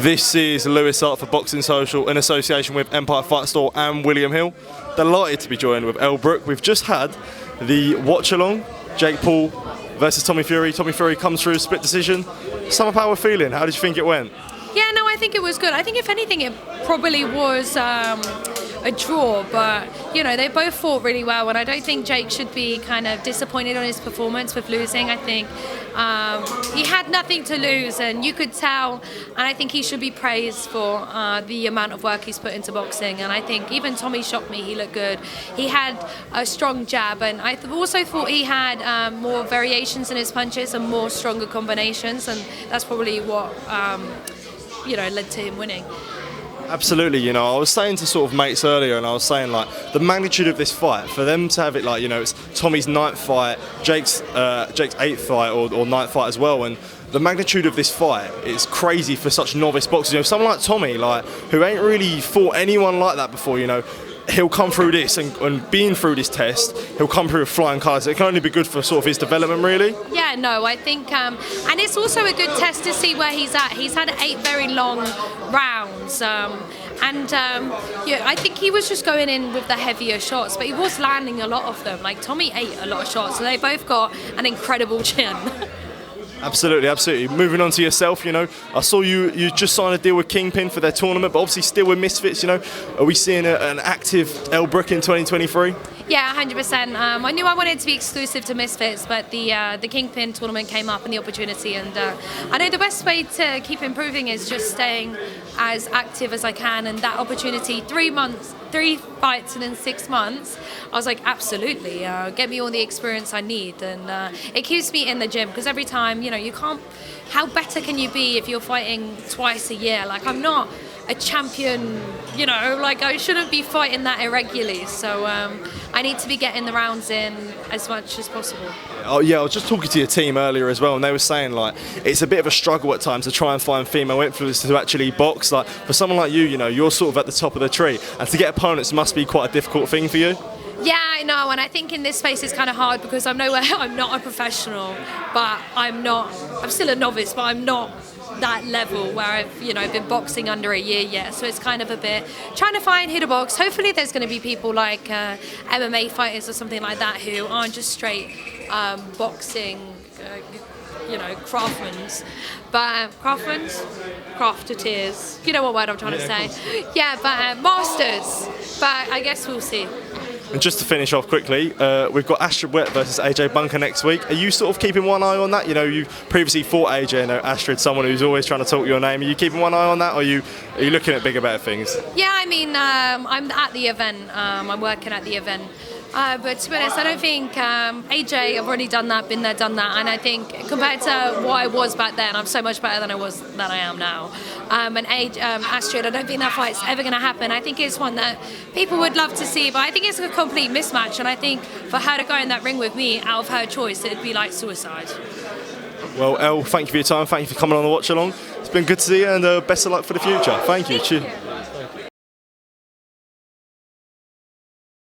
This is Lewis Hart for Boxing Social in association with Empire Fight Store and William Hill. Delighted to be joined with Elle Brooke. We've just had the watch-along, Jake Paul versus Tommy Fury. Tommy Fury comes through a split decision. Sum up how we're feeling. How did you think it went? Yeah, no, I think it was good. I think if anything, it probably was a draw, but you know, they both fought really well, and I don't think Jake should be kind of disappointed on his performance with losing. I think he had nothing to lose, and you could tell, and I think he should be praised for the amount of work he's put into boxing. And I think even Tommy shocked me. He looked good. He had a strong jab, and I also thought he had more variations in his punches and more stronger combinations, and that's probably what led to him winning. Absolutely, I was saying to sort of mates earlier, and I was saying like the magnitude of this fight, for them to have it like, it's Tommy's 9th fight, Jake's 8th fight or 9th fight as well, and the magnitude of this fight is crazy for such novice boxers. Someone like Tommy, who ain't really fought anyone like that before, he'll come through this and being through this test, he'll come through with flying colours. It can only be good for sort of his development, really. Yeah, no, I think, and it's also a good test to see where he's at. He's had 8 very long rounds, I think he was just going in with the heavier shots, but he was landing a lot of them. Like Tommy ate a lot of shots, so they both got an incredible chin. Absolutely, absolutely. Moving on to yourself, I saw you just signed a deal with Kingpin for their tournament, but obviously still with Misfits, Are we seeing an active Elle Brooke in 2023? Yeah, 100%. I knew I wanted to be exclusive to Misfits, but the Kingpin tournament came up and the opportunity, and I know the best way to keep improving is just staying as active as I can, and that opportunity, 3 fights and in 6 months, I was like, absolutely, get me all the experience I need, and it keeps me in the gym, because every time, you can't, how better can you be if you're fighting twice a year? Like, I'm not a champion, I shouldn't be fighting that irregularly, so I need to be getting the rounds in as much as possible. Oh yeah, I was just talking to your team earlier as well, and they were saying it's a bit of a struggle at times to try and find female influencers to actually box. For someone like you, you're sort of at the top of the tree, and to get opponents must be quite a difficult thing for you. Yeah, I know, and I think in this space it's kind of hard because I'm not a professional, but I'm still a novice, but I'm not that level where I've been boxing under a year yet, so it's kind of a bit trying to find who to box. Hopefully there's going to be people like MMA fighters or something like that who aren't just straight boxing craftsmans, but crafteteers, you know what word I'm trying to say. Yeah, but masters, but I guess we'll see. And just to finish off quickly, we've got Astrid Wett versus AJ Bunker next week. Are you sort of keeping one eye on that? You previously fought AJ, Astrid, someone who's always trying to talk your name. Are you keeping one eye on that, or are you looking at bigger, better things? Yeah, I'm at the event. I'm working at the event. But to be honest, I don't think AJ, I've already done that, been there, done that, and I think compared to what I was back then, I'm so much better than I am now. And Astrid, I don't think that fight's ever going to happen. I think it's one that people would love to see, but I think it's a complete mismatch, and I think for her to go in that ring with me out of her choice, it'd be like suicide. Well, Elle, thank you for your time. Thank you for coming on the watch along. It's been good to see you, and best of luck for the future. Thank you. Cheers.